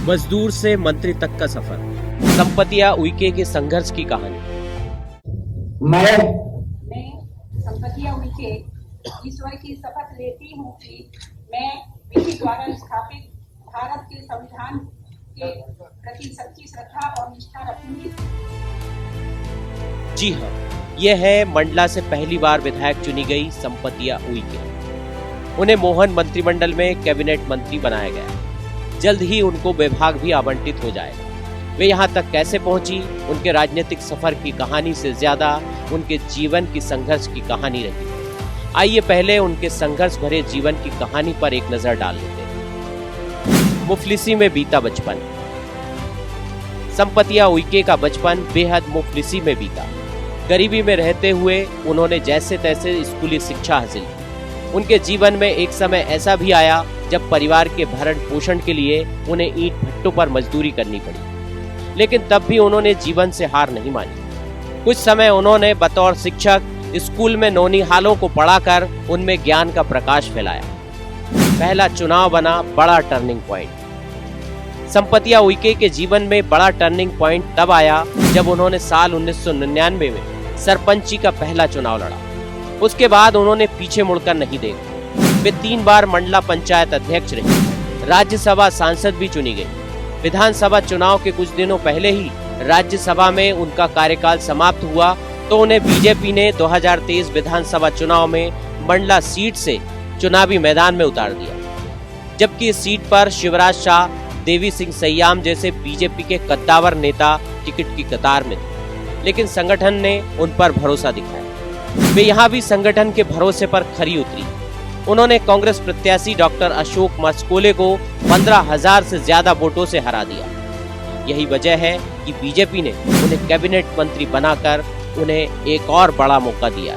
मजदूर से मंत्री तक का सफर, संपतिया उइके के संघर्ष की कहानी। मैं संपतिया उइके ईश्वर की शपथ लेती हूँ कि मैं विधि द्वारा स्थापित भारत के संविधान के प्रति सच्ची श्रद्धा और निष्ठा रखूंगी। जी हाँ, यह है मंडला से पहली बार विधायक चुनी गई संपतिया उइके। उन्हें मोहन मंत्रिमंडल में कैबिनेट मंत्री बनाया गया। जल्द ही उनको विभाग भी आवंटित हो जाएगा। वे यहाँ तक कैसे पहुंची, उनके राजनीतिक सफर की कहानी से ज्यादा उनके जीवन की संघर्ष की कहानी रही। आइए पहले उनके संघर्ष भरे जीवन की कहानी पर एक नजर डाल लेते हैं। मुफलिसी में बीता बचपन। संपतिया उइके का बचपन बेहद मुफलिसी में बीता। गरीबी में रहते हुए उन्होंने जैसे तैसे स्कूली शिक्षा हासिल की। उनके जीवन में एक समय ऐसा भी आया जब परिवार के भरण पोषण के लिए उन्हें ईंट भट्टों पर मजदूरी करनी पड़ी, लेकिन तब भी उन्होंने जीवन से हार नहीं मानी। कुछ समय उन्होंने बतौर शिक्षक स्कूल में नौनिहालों को पढ़ाकर उनमें ज्ञान का प्रकाश फैलाया। पहला चुनाव बना बड़ा टर्निंग पॉइंट। संपतिया उइके के जीवन में बड़ा टर्निंग पॉइंट तब आया जब उन्होंने साल 1999 में सरपंची का पहला चुनाव लड़ा। उसके बाद उन्होंने पीछे मुड़कर नहीं देखा। वे 3 बार मंडला पंचायत अध्यक्ष रही। राज्यसभा सांसद भी चुनी गई। विधानसभा चुनाव के कुछ दिनों पहले ही राज्यसभा में उनका कार्यकाल समाप्त हुआ तो उन्हें बीजेपी ने 2023 विधानसभा चुनाव में मंडला सीट से चुनावी मैदान में उतार दिया, जबकि इस सीट पर शिवराज शाह, देवी सिंह सैयाम जैसे बीजेपी के कद्दावर नेता टिकट की कतार में थे, लेकिन संगठन ने उन पर भरोसा दिखाया। वे यहाँ भी संगठन के भरोसे पर खरी उतरी। उन्होंने कांग्रेस प्रत्याशी डॉक्टर अशोक मस्कोले को 15,000 से ज्यादा वोटों से हरा दिया। यही वजह है कि बीजेपी ने उन्हें कैबिनेट मंत्री बनाकर उन्हें एक और बड़ा मौका दिया।